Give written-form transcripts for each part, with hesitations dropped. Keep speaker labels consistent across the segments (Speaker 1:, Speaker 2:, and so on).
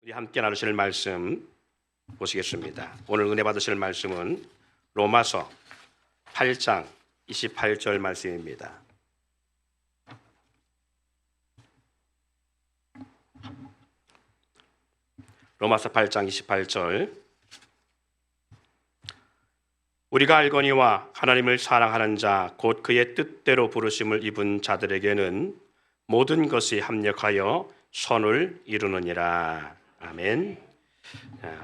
Speaker 1: 우리 함께 나누실 말씀 보시겠습니다. 오늘 은혜 받으실 말씀은 로마서 8장 28절 말씀입니다. 로마서 8장 28절. 우리가 알거니와 하나님을 사랑하는 자 곧 그의 뜻대로 부르심을 입은 자들에게는 모든 것이 합력하여 선을 이루느니라. 아멘.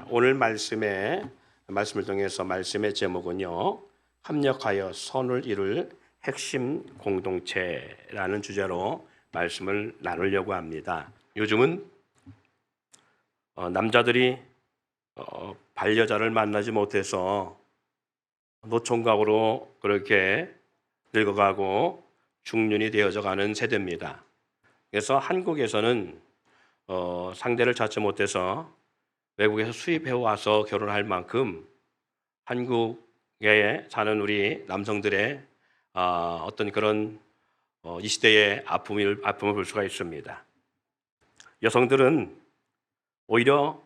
Speaker 1: 오늘 말씀을 통해서 말씀의 제목은요, 합력하여 선을 이룰 핵심 공동체라는 주제로 말씀을 나누려고 합니다. 요즘은 남자들이 반려자를 만나지 못해서 노총각으로 그렇게 늙어가고 중년이 되어져 가는 세대입니다. 그래서 한국에서는 상대를 찾지 못해서 외국에서 수입해 와서 결혼할 만큼 한국에 사는 우리 남성들의 어떤 그런 이 시대의 아픔을 볼 수가 있습니다. 여성들은 오히려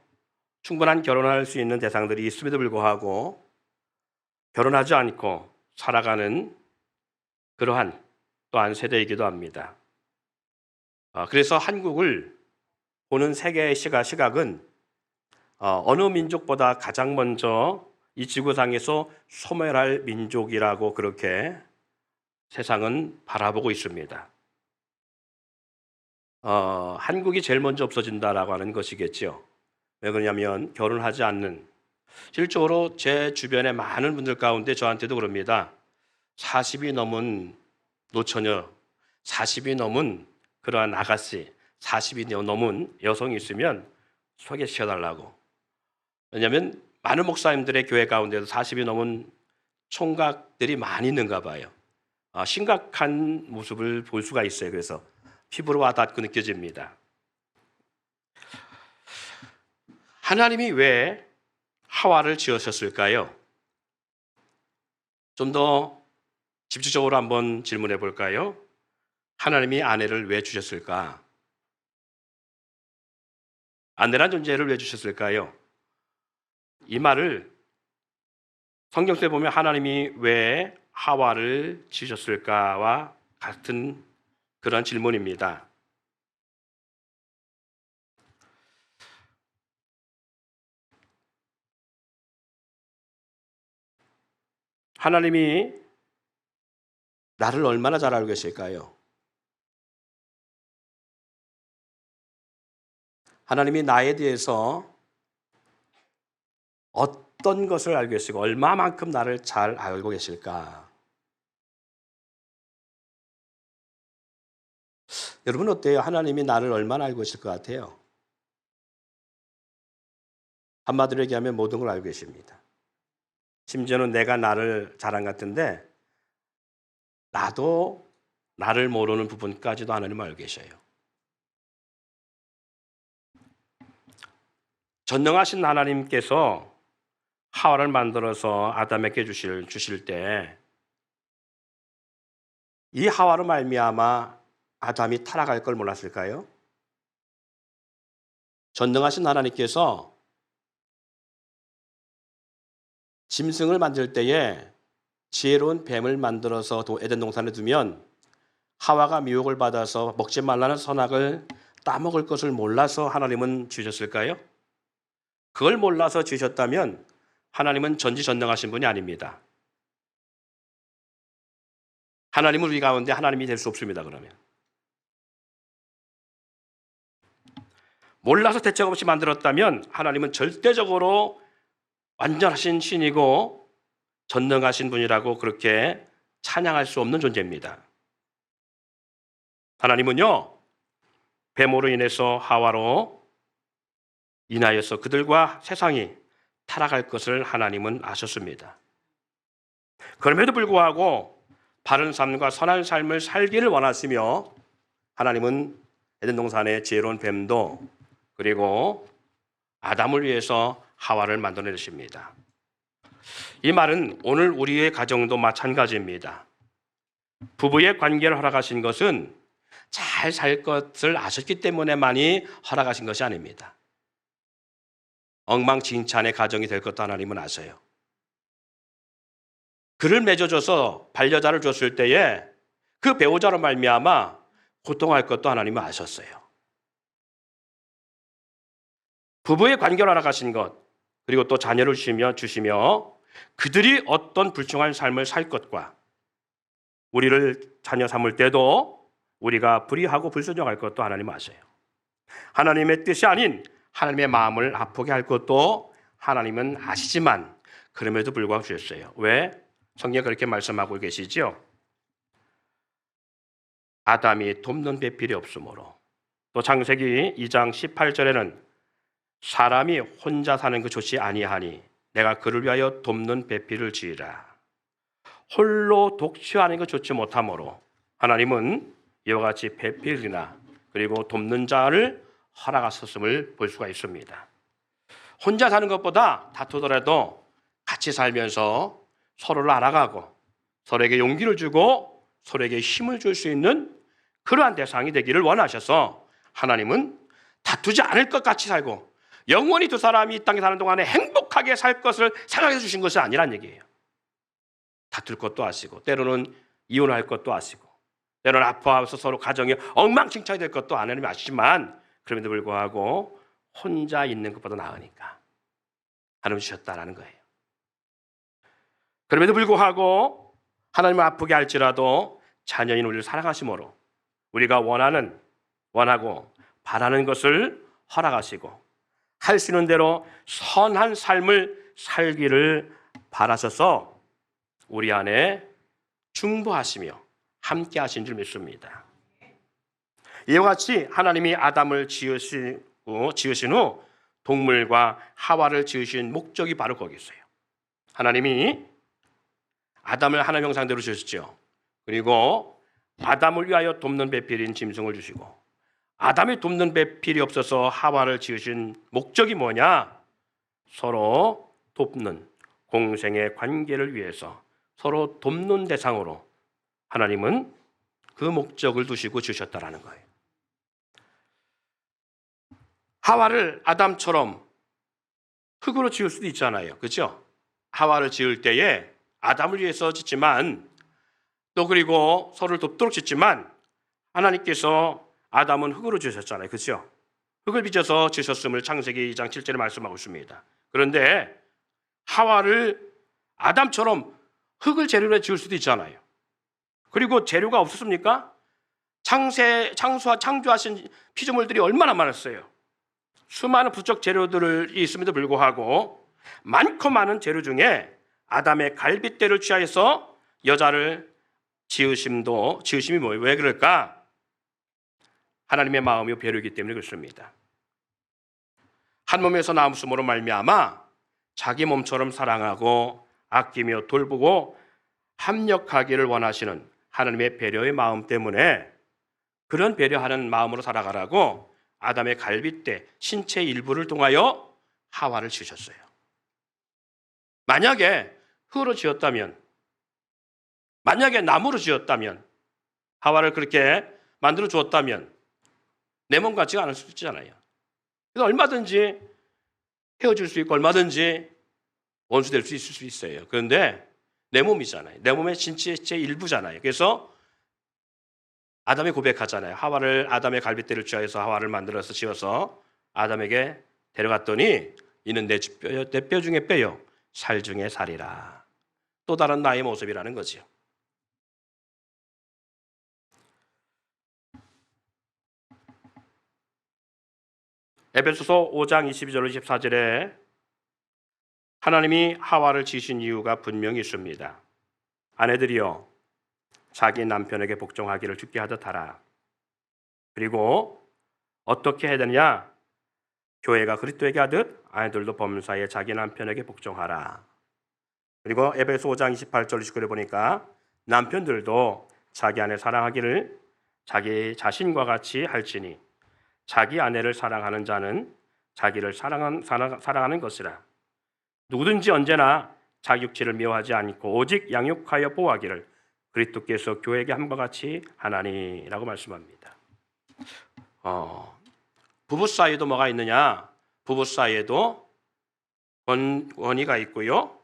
Speaker 1: 충분한 결혼할 수 있는 대상들이 있음에도 불구하고 결혼하지 않고 살아가는 그러한 또한 세대이기도 합니다. 그래서 한국을 보는 세계의 시각은 어느 민족보다 가장 먼저 이 지구상에서 소멸할 민족이라고 그렇게 세상은 바라보고 있습니다. 한국이 제일 먼저 없어진다라고 하는 것이겠죠. 왜 그러냐면 결혼하지 않는, 실적으로 제 주변의 많은 분들 가운데 저한테도 그럽니다. 40이 넘은 노처녀, 40이 넘은 그러한 아가씨, 40이 넘은 여성이 있으면 소개시켜달라고. 왜냐하면 많은 목사님들의 교회 가운데도 40이 넘은 총각들이 많이 있는가 봐요. 심각한 모습을 볼 수가 있어요. 그래서 피부로 와닿고 느껴집니다. 하나님이 왜 하와를 지으셨을까요? 좀 더 집중적으로 한번 질문해 볼까요? 하나님이 아내를 왜 주셨을까? 아내란 존재를 왜 주셨을까요? 이 말을 성경에 보면 하나님이 왜 하와를 지으셨을까와 같은 그런 질문입니다. 하나님이 나를 얼마나 잘 알고 계실까요? 하나님이 나에 대해서 어떤 것을 알고 계시고 얼마만큼 나를 잘 알고 계실까? 여러분 어때요? 하나님이 나를 얼마나 알고 계실 것 같아요? 한마디로 얘기하면 모든 걸 알고 계십니다. 심지어는 내가 나를 잘 안 같은데 나도 나를 모르는 부분까지도 하나님 알고 계셔요. 전능하신 하나님께서 하와를 만들어서 아담에게 주실 때 이 하와로 말미암아 아담이 타락할 걸 몰랐을까요? 전능하신 하나님께서 짐승을 만들 때에 지혜로운 뱀을 만들어서 에덴 동산에 두면 하와가 미혹을 받아서 먹지 말라는 선악을 따먹을 것을 몰라서 하나님은 지으셨을까요? 그걸 몰라서 지으셨다면 하나님은 전지전능하신 분이 아닙니다. 하나님은 우리 가운데 하나님이 될 수 없습니다. 그러면 몰라서 대책 없이 만들었다면 하나님은 절대적으로 완전하신 신이고 전능하신 분이라고 그렇게 찬양할 수 없는 존재입니다. 하나님은요, 뱀으로 인해서 하와로 인하여서 그들과 세상이 타락할 것을 하나님은 아셨습니다. 그럼에도 불구하고 바른 삶과 선한 삶을 살기를 원하시며 하나님은 에덴 동산의 지혜로운 뱀도 그리고 아담을 위해서 하와를 만들어내십니다. 이 말은 오늘 우리의 가정도 마찬가지입니다. 부부의 관계를 허락하신 것은 잘 살 것을 아셨기 때문에만이 허락하신 것이 아닙니다. 엉망진창의 가정이 될 것도 하나님은 아세요. 그를 맺어줘서 반려자를 줬을 때에 그 배우자로 말미암아 고통할 것도 하나님은 아셨어요. 부부의 관계로 알아가신 것, 그리고 또 자녀를 주시며 그들이 어떤 불충한 삶을 살 것과 우리를 자녀 삼을 때도 우리가 불의하고 불순종할 것도 하나님은 아세요. 하나님의 뜻이 아닌 하나님의 마음을 아프게 할 것도 하나님은 아시지만 그럼에도 불구하고 주셨어요. 왜? 성경에 그렇게 말씀하고 계시죠. 아담이 돕는 배필이 없으므로. 또 창세기 2장 18절에는 사람이 혼자 사는 그 좋지 아니하니 내가 그를 위하여 돕는 배필을 지으라. 홀로 독취하는 것 좋지 못하므로 하나님은 이와 같이 배필이나 그리고 돕는 자를 허락하셨음을 볼 수가 있습니다. 혼자 사는 것보다 다투더라도 같이 살면서 서로를 알아가고 서로에게 용기를 주고 서로에게 힘을 줄 수 있는 그러한 대상이 되기를 원하셔서 하나님은 다투지 않을 것 같이 살고 영원히 두 사람이 이 땅에 사는 동안에 행복하게 살 것을 생각해 주신 것이 아니란 얘기예요. 다툴 것도 아시고 때로는 이혼할 것도 아시고 때로는 아파하면서 서로 가정이 엉망진창이 될 것도 하나님이 아시지만 그럼에도 불구하고 혼자 있는 것보다 나으니까 하나님 주셨다라는 거예요. 그럼에도 불구하고 하나님을 아프게 할지라도 자녀인 우리를 사랑하심으로 우리가 원하고 바라는 것을 허락하시고 할 수 있는 대로 선한 삶을 살기를 바라셔서 우리 안에 중보하시며 함께 하신 줄 믿습니다. 이와 같이 하나님이 아담을 지으신 후 동물과 하와를 지으신 목적이 바로 거기 있어요. 하나님이 아담을 하나님 형상대로 주셨죠. 그리고 아담을 위하여 돕는 배필인 짐승을 주시고 아담이 돕는 배필이 없어서 하와를 지으신 목적이 뭐냐? 서로 돕는 공생의 관계를 위해서 서로 돕는 대상으로 하나님은 그 목적을 두시고 주셨다라는 거예요. 하와를 아담처럼 흙으로 지을 수도 있잖아요. 그렇죠? 하와를 지을 때에 아담을 위해서 짓지만 또 그리고 서로를 돕도록 짓지만 하나님께서 아담은 흙으로 지으셨잖아요. 그렇죠? 흙을 빚어서 지으셨음을 창세기 2장 7절에 말씀하고 있습니다. 그런데 하와를 아담처럼 흙을 재료로 지을 수도 있잖아요. 그리고 재료가 없었습니까? 창조하신 피조물들이 얼마나 많았어요. 수많은 부적 재료들이 있음에도 불구하고 많고 많은 재료 중에 아담의 갈빗대를 취하여서 여자를 지으심이 뭐예요? 왜 그럴까? 하나님의 마음이 배려이기 때문에 그렇습니다. 한 몸에서 나음으로 말미암아 자기 몸처럼 사랑하고 아끼며 돌보고 합력하기를 원하시는 하나님의 배려의 마음 때문에 그런 배려하는 마음으로 살아가라고 아담의 갈빗대 신체 일부를 통하여 하와를 지으셨어요. 만약에 흙으로 지었다면, 만약에 나무로 지었다면, 하와를 그렇게 만들어 주었다면 내 몸 같지가 않을 수 있잖아요. 그래서 얼마든지 헤어질 수 있고 얼마든지 원수될 수 있을 수 있어요. 그런데 내 몸이잖아요. 내 몸의 신체 일부잖아요. 그래서 아담이 고백하잖아요. 아담의 갈빗대를 취하여서 하와를 만들어서 지어서 아담에게 데려갔더니 이는 내 뼈 중에 뼈요 살 중에 살이라. 또 다른 나의 모습이라는 거죠. 에베소서 5장 22절로 24절에 하나님이 하와를 지으신 이유가 분명히 있습니다. 아내들이여 자기 남편에게 복종하기를 죽게 하듯 하라. 그리고 어떻게 해야 되느냐? 교회가 그리스도에게 하듯 아내들도 범사에 자기 남편에게 복종하라. 그리고 에베소 5장 28절 29절에 보니까 남편들도 자기 아내 사랑하기를 자기 자신과 같이 할지니 자기 아내를 사랑하는 자는 자기를 사랑하는 것이라. 누구든지 언제나 자기 육체를 미워하지 않고 오직 양육하여 보호하기를 그리스도께서 교회에게 함과 같이 하나니라고 말씀합니다. 부부 사이에도 뭐가 있느냐? 부부 사이에도 권위가 있고요.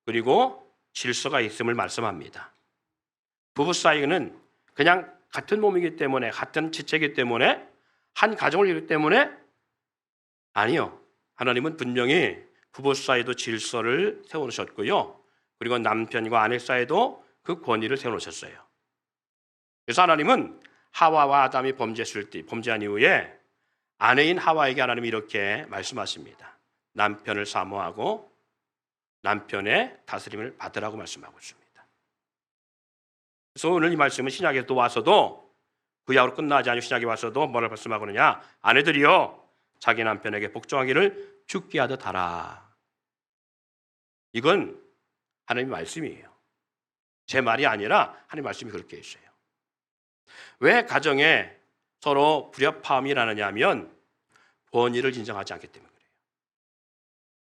Speaker 1: 그리고 질서가 있음을 말씀합니다. 부부 사이는 그냥 같은 몸이기 때문에, 같은 지체이기 때문에, 한 가정을 이루기 때문에 아니요. 하나님은 분명히 부부 사이도 질서를 세워놓으셨고요. 그리고 남편과 아내 사이도 그 권위를 세워놓으셨어요. 그래서 하나님은 하와와 아담이 범죄한 이후에 아내인 하와에게 하나님이 이렇게 말씀하십니다. 남편을 사모하고 남편의 다스림을 받으라고 말씀하고 있습니다. 그래서 오늘 이 말씀은 신약에 또 와서도, 구약으로 끝나지 않은 신약에 와서도 뭐를 말씀하거느냐, 아내들이여 자기 남편에게 복종하기를 죽게 하듯 하라. 이건 하나님의 말씀이에요. 제 말이 아니라 하나님의 말씀이 그렇게 있어요. 왜 가정에 서로 불협화음이 나느냐 하면 권위를 인정하지 않기 때문에 그래요.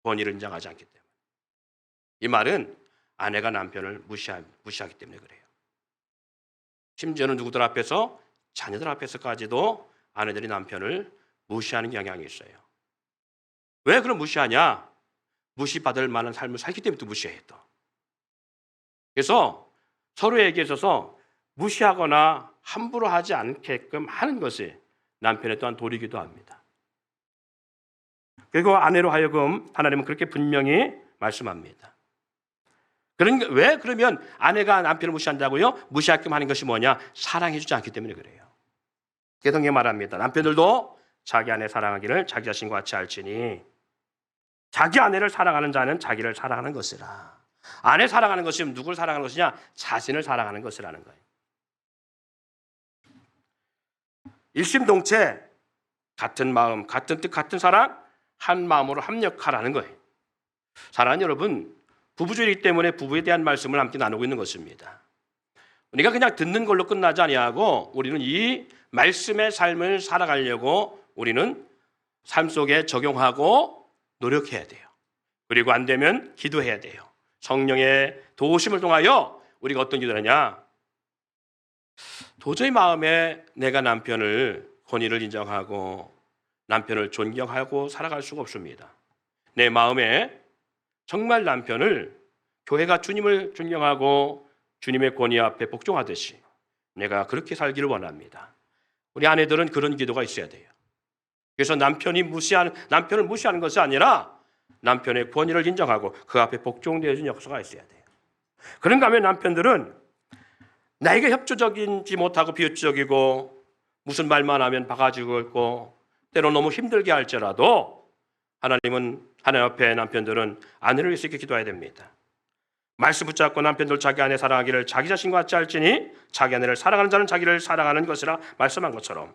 Speaker 1: 권위를 인정하지 않기 때문에. 이 말은 아내가 남편을 무시하기 때문에 그래요. 심지어는 누구들 앞에서, 자녀들 앞에서까지도 아내들이 남편을 무시하는 경향이 있어요. 왜 그럼 무시하냐? 무시받을 만한 삶을 살기 때문에 또 무시해요. 또. 그래서 서로에게 있어서 무시하거나 함부로 하지 않게끔 하는 것이 남편의 또한 도리이기도 합니다. 그리고 아내로 하여금 하나님은 그렇게 분명히 말씀합니다. 왜 그러면 아내가 남편을 무시한다고요? 무시하게끔 하는 것이 뭐냐? 사랑해주지 않기 때문에 그래요. 계속해 말합니다. 남편들도 자기 아내 사랑하기를 자기 자신과 같이 알지니 자기 아내를 사랑하는 자는 자기를 사랑하는 것이라. 아내 사랑하는 것이 누구를 사랑하는 것이냐? 자신을 사랑하는 것이라는 거예요. 일심동체, 같은 마음, 같은 뜻, 같은 사랑, 한 마음으로 합력하라는 거예요. 사랑하는 여러분, 부부주의이기 때문에 부부에 대한 말씀을 함께 나누고 있는 것입니다. 우리가 그냥 듣는 걸로 끝나지 아니하고 우리는 이 말씀의 삶을 살아가려고 우리는 삶 속에 적용하고 노력해야 돼요. 그리고 안 되면 기도해야 돼요. 성령의 도우심을 통하여 우리가 어떤 기도를 하냐? 도저히 마음에 내가 남편을 권위를 인정하고 남편을 존경하고 살아갈 수가 없습니다. 내 마음에 정말 남편을 교회가 주님을 존경하고 주님의 권위 앞에 복종하듯이 내가 그렇게 살기를 원합니다. 우리 아내들은 그런 기도가 있어야 돼요. 그래서 남편을 무시하는 것이 아니라 남편의 권위를 인정하고 그 앞에 복종되어진 역사가 있어야 돼요. 그런가 하면 남편들은 나에게 협조적이지 못하고 비협조적이고 무슨 말만 하면 바가지고 있고 때로 너무 힘들게 할지라도 하나님 앞에 남편들은 아내를 위해서 이렇게 기도해야 됩니다. 말씀 붙잡고 남편들 자기 아내 사랑하기를 자기 자신과 같이 할지니 자기 아내를 사랑하는 자는 자기를 사랑하는 것이라 말씀한 것처럼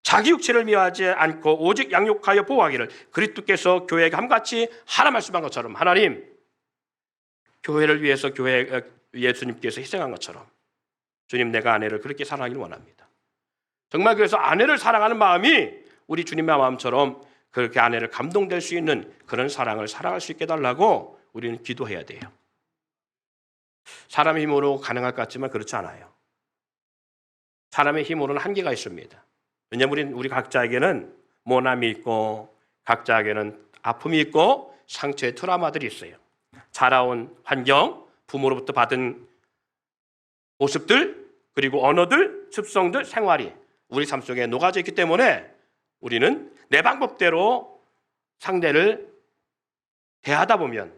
Speaker 1: 자기 육체를 미워하지 않고 오직 양육하여 보호하기를 그리스도께서 교회에게 함같이 하라 말씀한 것처럼 하나님 교회를 위해서 예수님께서 희생한 것처럼 주님 내가 아내를 그렇게 사랑하기를 원합니다. 정말 그래서 아내를 사랑하는 마음이 우리 주님의 마음처럼 그렇게 아내를 감동될 수 있는 그런 사랑을 사랑할 수 있게 해달라고 우리는 기도해야 돼요. 사람의 힘으로 가능할 것 같지만 그렇지 않아요. 사람의 힘으로는 한계가 있습니다. 왜냐하면 우리 각자에게는 모남이 있고 각자에게는 아픔이 있고 상처의 트라우마들이 있어요. 자라온 환경, 부모로부터 받은 모습들, 그리고 언어들, 습성들, 생활이 우리 삶 속에 녹아져 있기 때문에 우리는 내 방법대로 상대를 대하다 보면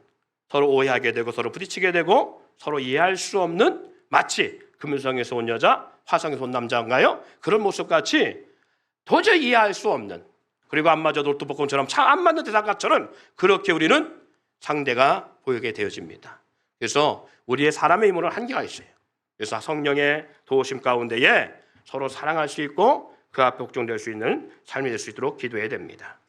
Speaker 1: 서로 오해하게 되고 서로 부딪히게 되고 서로 이해할 수 없는 마치 금성에서 온 여자, 화성에서 온 남자인가요? 그런 모습같이 도저히 이해할 수 없는 그리고 안 맞아도 돌도볶음처럼 참 안 맞는 대상같처럼 그렇게 우리는 상대가 보이게 되어집니다. 그래서 우리의 사람의 힘으로는 한계가 있어요. 그래서 성령의 도우심 가운데에 서로 사랑할 수 있고 그 앞에 복종될 수 있는 삶이 될 수 있도록 기도해야 됩니다.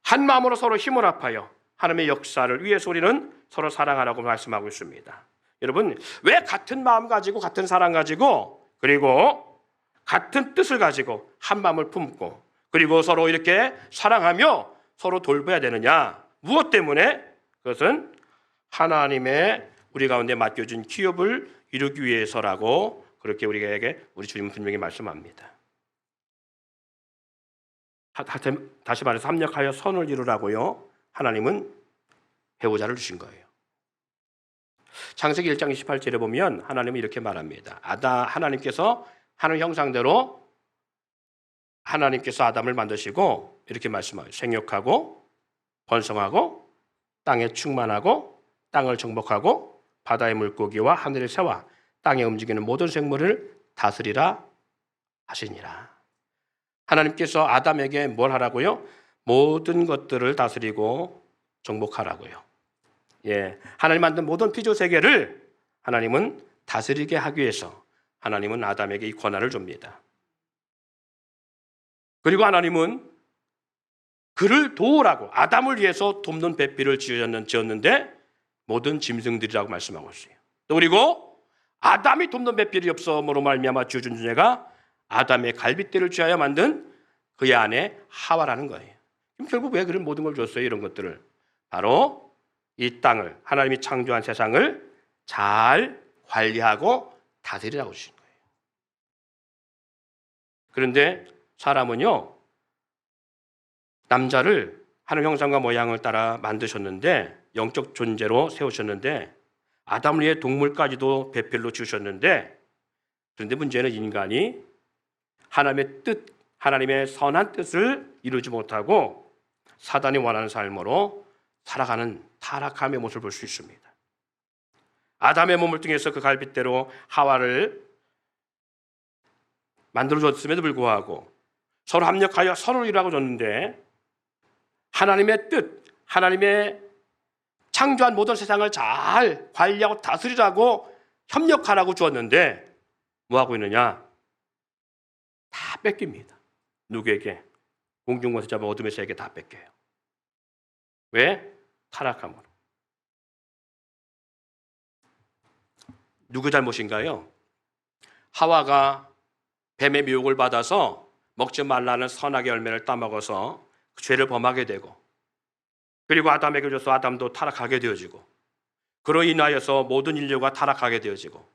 Speaker 1: 한 마음으로 서로 힘을 합하여 하나님의 역사를 위해서 우리는 서로 사랑하라고 말씀하고 있습니다. 여러분, 왜 같은 마음 가지고 같은 사랑 가지고 그리고 같은 뜻을 가지고 한 마음을 품고 그리고 서로 이렇게 사랑하며 서로 돌봐야 되느냐? 무엇 때문에? 그것은 하나님의 우리 가운데 맡겨준 기업을 이루기 위해서라고 그렇게 우리에게 우리 주님은 분명히 말씀합니다. 다시 말해서 합력하여 선을 이루라고요. 하나님은 배우자를 주신 거예요. 창세기 1장 28절에 보면 하나님은 이렇게 말합니다. 하나님께서 하는 형상대로 하나님께서 아담을 만드시고 이렇게 말씀하세요. 생육하고 번성하고 땅에 충만하고 땅을 정복하고 바다의 물고기와 하늘의 새와 땅에 움직이는 모든 생물을 다스리라 하시니라. 하나님께서 아담에게 뭘 하라고요? 모든 것들을 다스리고 정복하라고요. 하나님 만든 모든 피조 세계를 하나님은 다스리게 하기 위해서 하나님은 아담에게 이 권한을 줍니다. 그리고 하나님은 그를 도우라고 아담을 위해서 돕는 배필을 지었는데 모든 짐승들이라고 말씀하고 있어요. 또 그리고 아담이 돕는 배필이 없음으로 말미암아 주어진 존재가 아담의 갈빗대를 취하여 만든 그의 아내 하와라는 거예요. 그럼 결국 왜 그런 모든 걸 줬어요? 이런 것들을 바로 이 땅을 하나님이 창조한 세상을 잘 관리하고 다스리라고 주신 거예요. 그런데 사람은요, 남자를 하나님 형상과 모양을 따라 만드셨는데 영적 존재로 세우셨는데 아담을 위해 동물까지도 배필로 지으셨는데 그런데 문제는 인간이 하나님의 뜻, 하나님의 선한 뜻을 이루지 못하고 사단이 원하는 삶으로 살아가는 타락함의 모습을 볼 수 있습니다. 아담의 몸을 통해서 그 갈빗대로 하와를 만들어줬음에도 불구하고 서로 합력하여 서로를 일하고 줬는데 하나님의 뜻, 하나님의 창조한 모든 세상을 잘 관리하고 다스리라고 협력하라고 주었는데 뭐 하고 있느냐? 다 뺏깁니다. 누구에게? 공중권세 잡은 어둠의 세계에 다 뺏겨요. 왜? 타락함으로. 누구 잘못인가요? 하와가 뱀의 미혹을 받아서 먹지 말라는 선악의 열매를 따먹어서 그 죄를 범하게 되고 그리고 아담에게 줘서 아담도 타락하게 되어지고 그로 인하여서 모든 인류가 타락하게 되어지고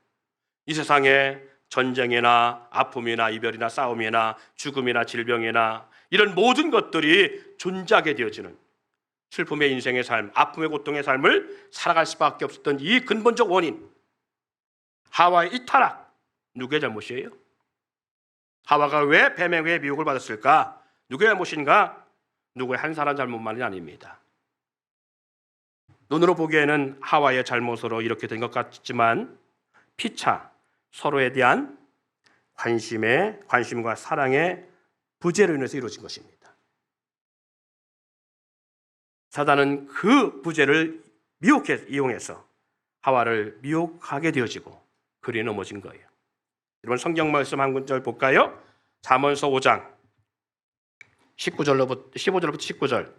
Speaker 1: 이 세상에 전쟁이나 아픔이나 이별이나 싸움이나 죽음이나 질병이나 이런 모든 것들이 존재하게 되어지는 슬픔의 인생의 삶, 아픔의 고통의 삶을 살아갈 수밖에 없었던 이 근본적 원인, 하와의 이 타락, 누구의 잘못이에요? 하와가 왜 뱀의 미혹을 받았을까? 누구의 잘못인가? 누구의 한 사람 잘못만이 아닙니다. 눈으로 보기에는 하와의 잘못으로 이렇게 된 것 같지만 피차 서로에 대한 관심과 사랑의 부재로 인해서 이루어진 것입니다. 사단은 그 부재를 이용해서 하와를 미혹하게 되어지고 그리 넘어진 거예요. 여러분 성경 말씀 한 구절 볼까요? 잠언서 5장 15절부터 19절.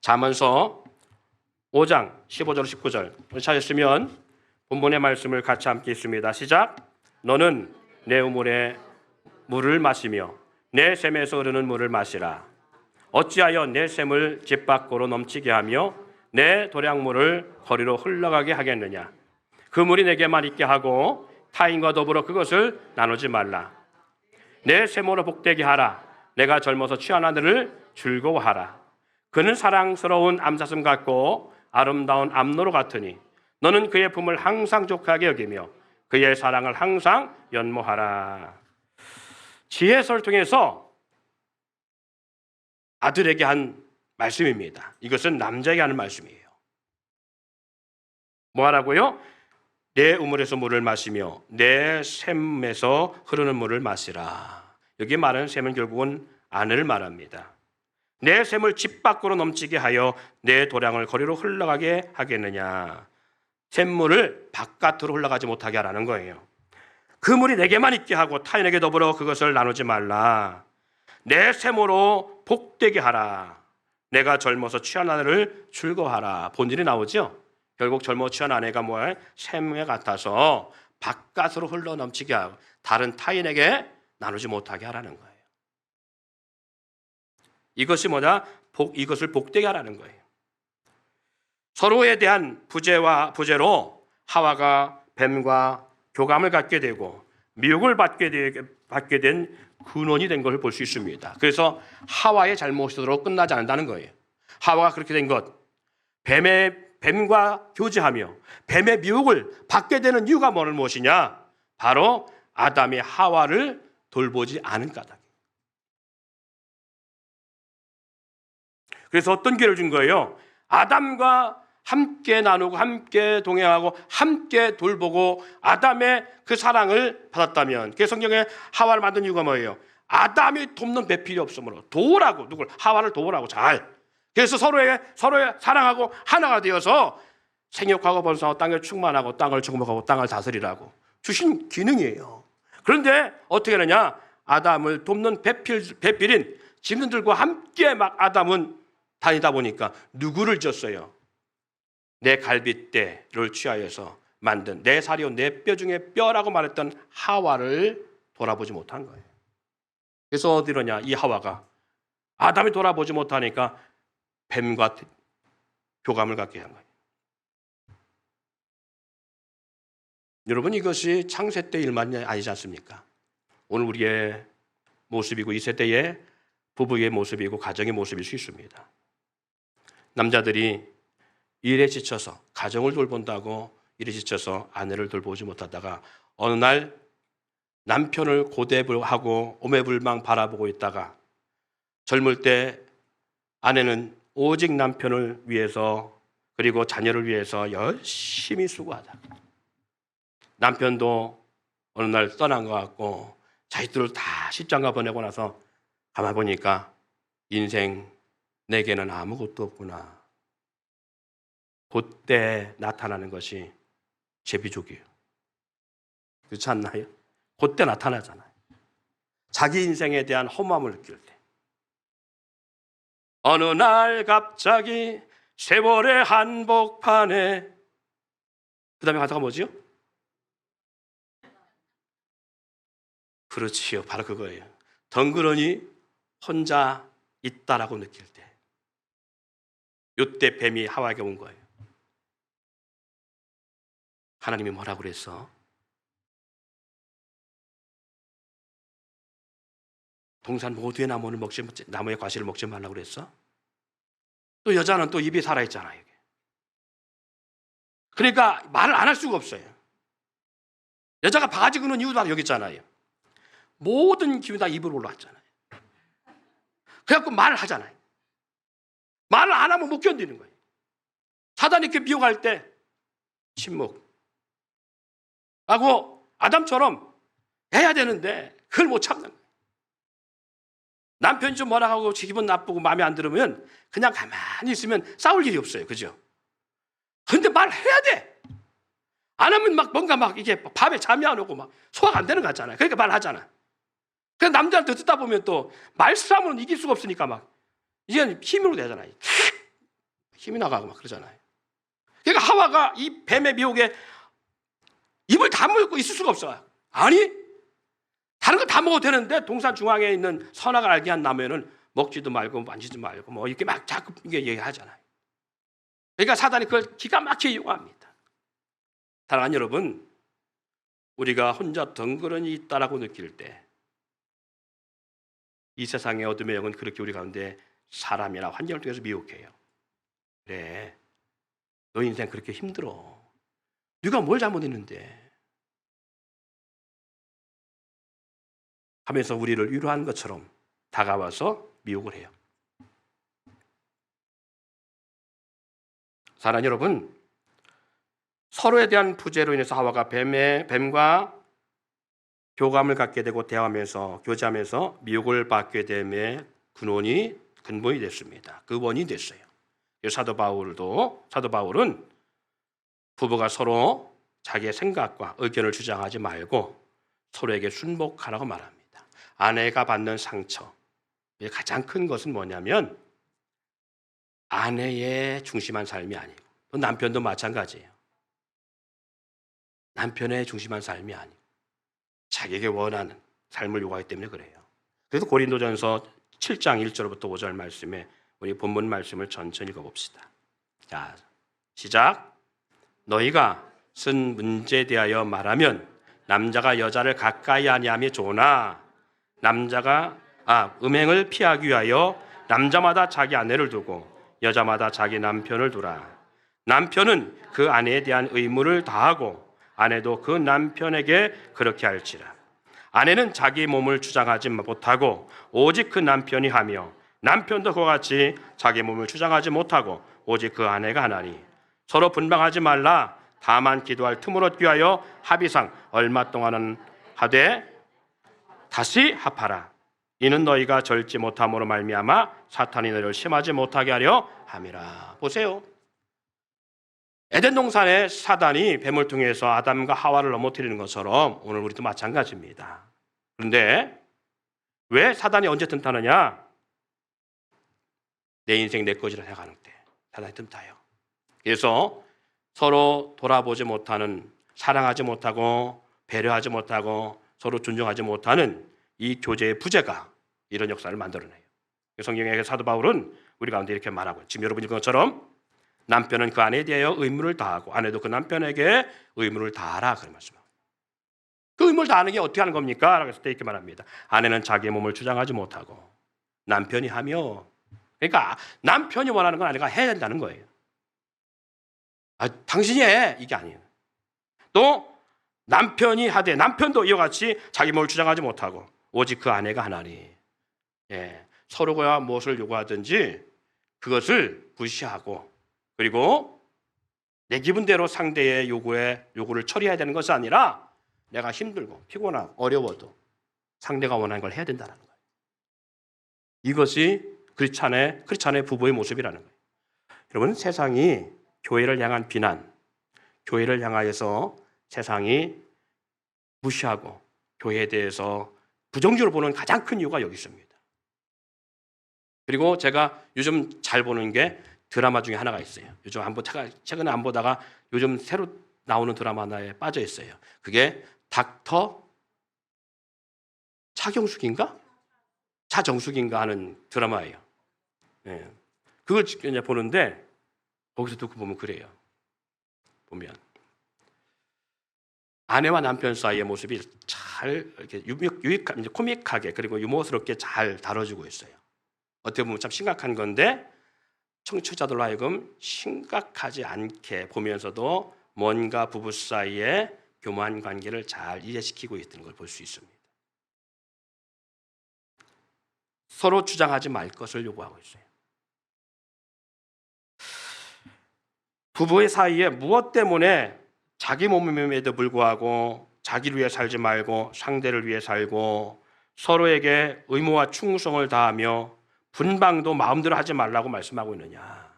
Speaker 1: 잠언서 5장 15절 19절. 찾으시면 본문의 말씀을 같이 함께 읽습니다. 시작. 너는 내 우물에 물을 마시며 내 샘에서 흐르는 물을 마시라. 어찌하여 내 샘을 집 밖으로 넘치게 하며 내 도량물을 거리로 흘러가게 하겠느냐. 그 물이 내게만 있게 하고 타인과 더불어 그것을 나누지 말라. 내 샘으로 복되게 하라. 내가 젊어서 취한 아들을 즐거워하라. 그는 사랑스러운 암사슴 같고 아름다운 암노루 같으니 너는 그의 품을 항상 족하게 여기며 그의 사랑을 항상 연모하라. 지혜서를 통해서 아들에게 한 말씀입니다. 이것은 남자에게 하는 말씀이에요. 뭐 하라고요? 내 우물에서 물을 마시며 내 샘에서 흐르는 물을 마시라. 여기 말하는 샘은 결국은 아내를 말합니다. 내 샘을 집 밖으로 넘치게 하여 내 도량을 거리로 흘러가게 하겠느냐. 샘물을 바깥으로 흘러가지 못하게 하라는 거예요. 그 물이 내게만 있게 하고 타인에게 더불어 그것을 나누지 말라. 내 샘으로 복되게 하라. 내가 젊어서 취한 아내를 즐거워하라. 본질이 나오죠. 결국 젊어 취한 아내가 뭐야? 샘에 같아서 바깥으로 흘러 넘치게 하고 다른 타인에게 나누지 못하게 하라는 거예요. 이것이 뭐냐? 이것을 복되게 하라는 거예요. 서로에 대한 부재로 하와가 뱀과 교감을 갖게 되고 미혹을 받게 된 근원이 된 것을 볼 수 있습니다. 그래서 하와의 잘못으로 끝나지 않는다는 거예요. 하와가 그렇게 된 것, 뱀과 교제하며 뱀의 미혹을 받게 되는 이유가 무엇이냐? 바로 아담이 하와를 돌보지 않은 까닭. 그래서 어떤 기회를 준 거예요? 아담과 함께 나누고 함께 동행하고 함께 돌보고 아담의 그 사랑을 받았다면, 그 성경에 하와를 만든 이유가 뭐예요? 아담이 돕는 배필이 없으므로 도우라고, 누굴? 하와를 도우라고 잘. 그래서 서로의 사랑하고 하나가 되어서 생육하고 번성하고 땅을 충만하고 땅을 정복하고 땅을 다스리라고 주신 기능이에요. 그런데 어떻게 하느냐? 아담을 돕는 배필인 짐승들과 함께 막 아담은 다니다 보니까 누구를 졌어요? 내 갈빗대를 취하여서 만든 내 살이요 내 뼈 중에 뼈라고 말했던 하와를 돌아보지 못한 거예요. 그래서 어디로냐? 이 하와가 아담이 돌아보지 못하니까 뱀과 교감을 갖게 한 거예요. 여러분, 이것이 창세 때 일만이 아니지 않습니까? 오늘 우리의 모습이고 이 세대의 부부의 모습이고 가정의 모습일 수 있습니다. 남자들이 일에 지쳐서 가정을 돌본다고 일에 지쳐서 아내를 돌보지 못하다가 어느 날 남편을 고대하고 오매불망 바라보고 있다가 젊을 때 아내는 오직 남편을 위해서 그리고 자녀를 위해서 열심히 수고하다. 남편도 어느 날 떠난 것 같고 자식들을 다 십장가 보내고 나서 가만 보니까 인생 내게는 아무것도 없구나. 그때 나타나는 것이 제비족이에요. 그렇지 않나요? 그때 나타나잖아요. 자기 인생에 대한 허무함을 느낄 때. 어느 날 갑자기 세월의 한복판에, 그 다음에 가사가 뭐지요? 그렇지요. 바로 그거예요. 덩그러니 혼자 있다라고 느낄 때. 이때 뱀이 하와에게 온 거예요. 하나님이 뭐라고 그랬어? 동산 모두의 나무의 과실을 먹지 말라고 그랬어? 또 여자는 또 입이 살아있잖아요. 그러니까 말을 안 할 수가 없어요. 여자가 바가지 끄는 이유도 여기 있잖아요. 모든 기운이 다 입으로 올라왔잖아요. 그래갖고 말을 하잖아요. 말을 안 하면 못 견디는 거예요. 사단이 이렇게 미혹할 때 침묵 하고 아담처럼 해야 되는데 그걸 못 참는 거예요. 남편이 좀 뭐라 하고 기분 나쁘고 마음에 안 들으면 그냥 가만히 있으면 싸울 일이 없어요. 그죠? 근데 말해야 돼. 안 하면 막 뭔가 막 이게 밤에 잠이 안 오고 막 소화가 안 되는 거 같잖아요. 그러니까 말하잖아. 그래서 남자한테 듣다 보면 또 말싸움으로는 이길 수가 없으니까 막 이제 힘으로 되잖아요. 힘이 나가고 막 그러잖아요. 그러니까 하와가 이 뱀의 미혹에 입을 다물고 있을 수가 없어요. 아니, 다른 거 다 먹어도 되는데 동산 중앙에 있는 선악을 알게 한 나무에는 먹지도 말고 만지지 말고 뭐 이렇게 막 자꾸 이게 얘기하잖아요. 그러니까 사단이 그걸 기가 막히게 이용합니다. 사랑하는 여러분, 우리가 혼자 덩그러니 있다라고 느낄 때 이 세상의 어둠의 영은 그렇게 우리 가운데 사람이나 환경을 통해서 미혹해요. 그래, 너 인생 그렇게 힘들어. 네가 뭘 잘못했는데 하면서 우리를 위로하는 것처럼 다가와서 미혹을 해요. 사랑하는 여러분, 서로에 대한 부재로 인해서 하와가 뱀과 교감을 갖게 되고 대화하면서 교제하면서 미혹을 받게 됨의 근본이 됐습니다. 그 원인이 됐어요. 사도 바울은 부부가 서로 자기의 생각과 의견을 주장하지 말고 서로에게 순복하라고 말합니다. 아내가 받는 상처, 가장 큰 것은 뭐냐면 아내의 중심한 삶이 아니고 또 남편도 마찬가지예요. 남편의 중심한 삶이 아니고 자기에게 원하는 삶을 요구하기 때문에 그래요. 그래서 고린도전서 7장 1절부터 5절 말씀에 우리 본문 말씀을 천천히 읽어봅시다. 자, 시작. 너희가 쓴 문제에 대하여 말하면 남자가 여자를 가까이 아니함이 좋으나 남자가 음행을 피하기 위하여 남자마다 자기 아내를 두고 여자마다 자기 남편을 두라. 남편은 그 아내에 대한 의무를 다하고 아내도 그 남편에게 그렇게 할지라. 아내는 자기 몸을 주장하지 못하고 오직 그 남편이 하며 남편도 그와 같이 자기 몸을 주장하지 못하고 오직 그 아내가 하나니 서로 분방하지 말라. 다만 기도할 틈을 얻기 위하여 합의상 얼마 동안은 하되 다시 합하라. 이는 너희가 절지 못함으로 말미암아 사탄이 너희를 심하지 못하게 하려 함이라. 보세요. 에덴 동산에 사단이 뱀을 통해서 아담과 하와를 넘어뜨리는 것처럼 오늘 우리도 마찬가지입니다. 그런데 왜 사단이 언제 틈타느냐? 내 인생 내 것이라 생각하는 때 사단이 틈타요. 그래서 서로 돌아보지 못하는, 사랑하지 못하고 배려하지 못하고 서로 존중하지 못하는 이 교제의 부재가 이런 역사를 만들어내요. 성경의 사도 바울은 우리 가운데 이렇게 말하고, 지금 여러분이 본 것처럼 남편은 그 아내에 대하여 의무를 다하고 아내도 그 남편에게 의무를 다하라, 그런 말씀입니다. 그 의무를 다하는 게 어떻게 하는 겁니까? 라고 했을 때 이렇게 말합니다. 아내는 자기의 몸을 주장하지 못하고 남편이 하며, 그러니까 남편이 원하는 건 아내가 해야 된다는 거예요. 당신이 해, 이게 아니에요. 또 남편이 하되 남편도 이와 같이 자기 몸을 주장하지 못하고 오직 그 아내가 하나니. 서로가 무엇을 요구하든지 그것을 무시하고, 그리고 내 기분대로 상대의 요구를 처리해야 되는 것이 아니라 내가 힘들고 피곤하고 어려워도 상대가 원하는 걸 해야 된다는 거예요. 이것이 크리스찬의 부부의 모습이라는 거예요. 여러분, 세상이 교회를 향한 비난, 교회를 향하여서 세상이 무시하고 교회에 대해서 부정적으로 보는 가장 큰 이유가 여기 있습니다. 그리고 제가 요즘 잘 보는 게 드라마 중에 하나가 있어요. 요즘 최근에 안 보다가 요즘 새로 나오는 드라마 하나에 빠져 있어요. 그게 닥터 차정숙인가 하는 드라마예요. 그걸 이제 보는데 거기서 듣고 보면 그래요. 보면 아내와 남편 사이의 모습이 잘 이렇게 유익한, 이제 코믹하게, 그리고 유머스럽게 잘 다뤄지고 있어요. 어떻게 보면 참 심각한 건데 청취자들로 하여금 심각하지 않게 보면서도 뭔가 부부 사이의 교만 관계를 잘 이해시키고 있다는 걸 볼 수 있습니다. 서로 주장하지 말 것을 요구하고 있어요. 부부의 사이에 무엇 때문에 자기 몸임에도 불구하고 자기를 위해 살지 말고 상대를 위해 살고 서로에게 의무와 충성을 다하며 분방도 마음대로 하지 말라고 말씀하고 있느냐?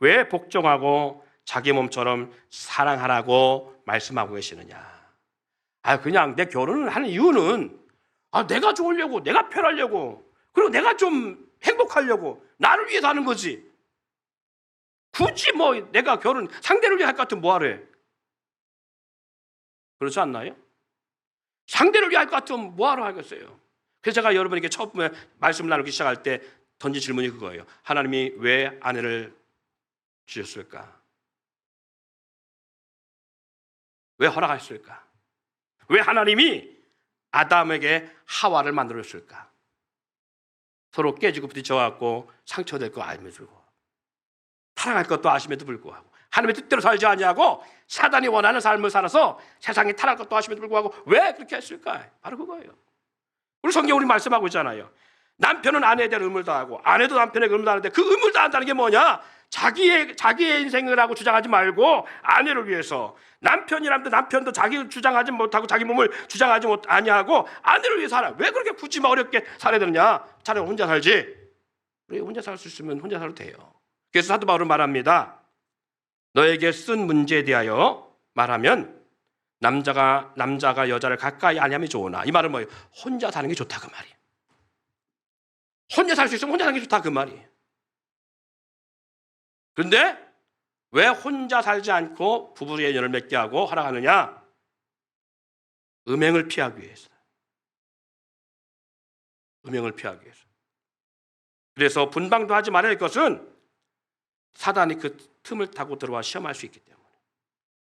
Speaker 1: 왜 복종하고 자기 몸처럼 사랑하라고 말씀하고 계시느냐? 그냥 내 결혼을 하는 이유는 내가 좋으려고, 내가 편하려고, 그리고 내가 좀 행복하려고, 나를 위해서 하는 거지. 굳이 내가 상대를 위해 할 것 같으면 뭐하래? 그렇지 않나요? 상대를 위해 할 것 같으면 뭐하러 하겠어요? 그래서 제가 여러분에게 처음에 말씀을 나누기 시작할 때 던진 질문이 그거예요. 하나님이 왜 아내를 주셨을까? 왜 허락하셨을까? 왜 하나님이 아담에게 하와를 만들었을까? 서로 깨지고 부딪혀갖고 상처될 거 알면서 불구하고, 타락할 것도 아심에도 불구하고, 하나님의 뜻대로 살지 아니하고 사단이 원하는 삶을 살아서 세상이 타락할 것도 아심에도 불구하고 왜 그렇게 했을까? 바로 그거예요. 우리 성경 우리 말씀하고 있잖아요. 남편은 아내에 대한 의무를 다하고 아내도 남편에게 의무를 다하는데 그 의무를 다한다는 게 뭐냐? 자기의 인생을 하고 주장하지 말고 아내를 위해서, 남편이라면 남편도 자기 주장하지 못하고 자기 몸을 주장하지 아니하고 아내를 위해서 살아. 왜 그렇게 굳이 어렵게 살아야 되느냐? 차라리 혼자 살지. 우리 혼자 살 수 있으면 혼자 살아도 돼요. 그래서 사도 바울은 말합니다. 너에게 쓴 문제에 대하여 말하면 남자가 여자를 가까이 아니하면 좋으나, 이 말은 뭐예요? 혼자 사는 게 좋다, 그 말이에요. 혼자 살 수 있으면 혼자 사는 게 좋다, 그 말이에요. 그런데 왜 혼자 살지 않고 부부의 연을 맺게 하고 허락하느냐? 음행을 피하기 위해서. 음행을 피하기 위해서. 그래서 분방도 하지 말아야 할 것은 사단이 그 틈을 타고 들어와 시험할 수 있기 때문에.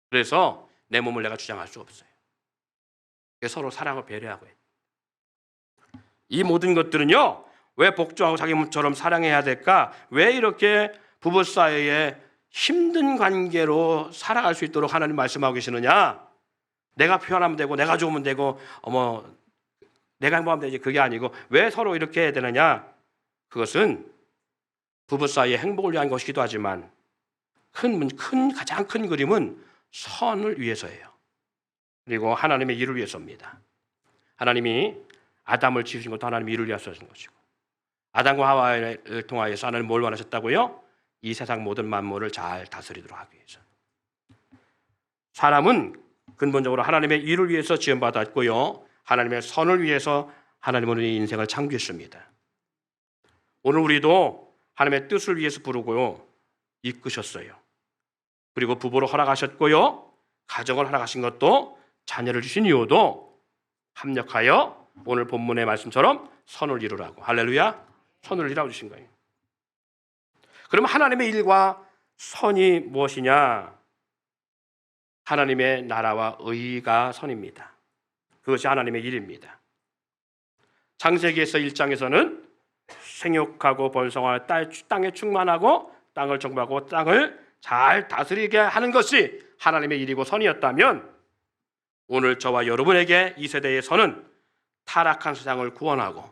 Speaker 1: 그래서 내 몸을 내가 주장할 수 없어요. 서로 사랑을 배려하고 해요. 이 모든 것들은요, 왜 복종하고 자기 몸처럼 사랑해야 될까? 왜 이렇게 부부 사이에 힘든 관계로 살아갈 수 있도록 하나님 말씀하고 계시느냐? 내가 편하면 되고 내가 좋으면 되고 내가 행복하면 되지, 그게 아니고 왜 서로 이렇게 해야 되느냐? 그것은 부부 사이의 행복을 위한 것이기도 하지만 가장 큰 그림은 선을 위해서예요. 그리고 하나님의 일을 위해서입니다. 하나님이 아담을 지으신 것도 하나님의 일을 위해서 하신 것이고, 아담과 하와를 통하여서 하나님 뭘 원하셨다고요? 이 세상 모든 만물을 잘 다스리도록 하기 위해서. 사람은 근본적으로 하나님의 일을 위해서 지음받았고요, 하나님의 선을 위해서 하나님은 우리 인생을 창조했습니다. 오늘 우리도 하나님의 뜻을 위해서 부르고요, 이끄셨어요. 그리고 부부로 허락하셨고요, 가정을 허락하신 것도, 자녀를 주신 이유도 합력하여 오늘 본문의 말씀처럼 선을 이루라고, 할렐루야, 선을 이루라고 주신 거예요. 그럼 하나님의 일과 선이 무엇이냐? 하나님의 나라와 의가 선입니다. 그것이 하나님의 일입니다. 창세기에서 1장에서는 생육하고 번성하여 땅에 충만하고 땅을 정복하고 땅을 잘 다스리게 하는 것이 하나님의 일이고 선이었다면, 오늘 저와 여러분에게 이 세대의 선은 타락한 세상을 구원하고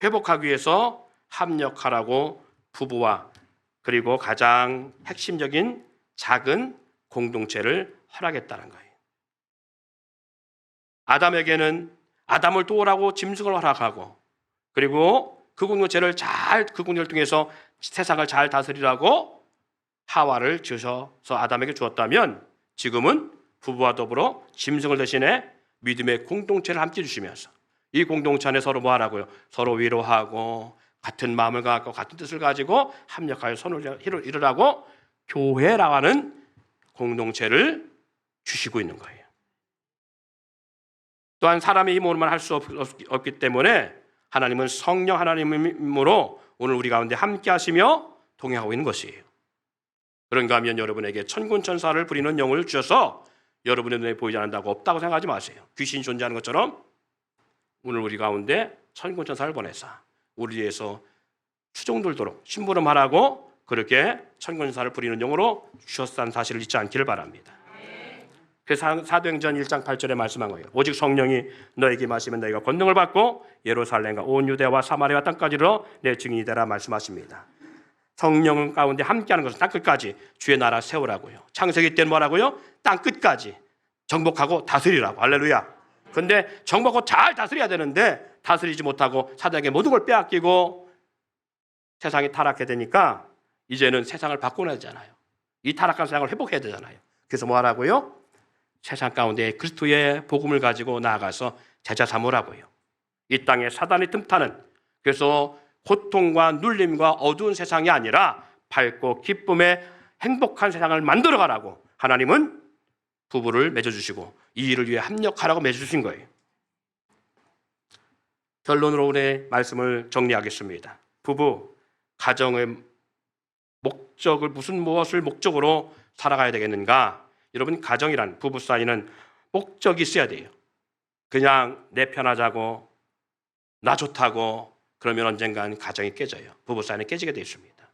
Speaker 1: 회복하기 위해서 합력하라고 부부와 그리고 가장 핵심적인 작은 공동체를 허락했다는 거예요. 아담에게는 아담을 도우라고 짐승을 허락하고, 그리고 그 공동체를 통해서 세상을 잘 다스리라고 하와를 주셔서 아담에게 주었다면, 지금은 부부와 더불어 짐승을 대신해 믿음의 공동체를 함께 주시면서 이 공동체 안에 서로 뭐 하라고요? 서로 위로하고 같은 마음을 갖고 같은 뜻을 가지고 합력하여 선을 이루라고 교회라고 하는 공동체를 주시고 있는 거예요. 또한 사람의 힘으로만 할 수 없기 때문에 하나님은 성령 하나님으로 오늘 우리 가운데 함께 하시며 동행하고 있는 것이에요. 그런가 하면 여러분에게 천군천사를 부리는 영을 주셔서 여러분의 눈에 보이지 않는다고 없다고 생각하지 마세요. 귀신이 존재하는 것처럼 오늘 우리 가운데 천군천사를 보내서 우리 위해서 추종들도록 심부름하라고 그렇게 천군천사를 부리는 영으로 주셨다는 사실을 잊지 않기를 바랍니다. 그래서 사도행전 1장 8절에 말씀한 거예요. 오직 성령이 너에게 임하시면 너희가 권능을 받고 예루살렘과 온 유대와 사마리아 땅까지로 내 증인이 되라 말씀하십니다. 성령 가운데 함께하는 것은 땅 끝까지 주의 나라 세우라고요. 창세기 때는 뭐라고요? 땅 끝까지 정복하고 다스리라고. 할렐루야. 근데 정복하고 잘 다스려야 되는데 다스리지 못하고 사단에게 모든 걸 빼앗기고 세상이 타락해 되니까 이제는 세상을 바꿔야 되잖아요. 이 타락한 세상을 회복해야 되잖아요. 그래서 뭐 하라고요? 세상 가운데 그리스도의 복음을 가지고 나아가서 제자 삼으라고요. 이 땅에 사단이 틈타는, 그래서 고통과 눌림과 어두운 세상이 아니라 밝고 기쁨의 행복한 세상을 만들어가라고 하나님은 부부를 맺어주시고 이 일을 위해 합력하라고 맺어주신 거예요. 결론으로 오늘 말씀을 정리하겠습니다. 부부, 가정의 무엇을 목적으로 살아가야 되겠는가? 여러분, 가정이란, 부부 사이는 목적이 있어야 돼요. 그냥 내 편하자고 나 좋다고 그러면 언젠간 가정이 깨져요. 부부 사이는 깨지게 되어 있습니다.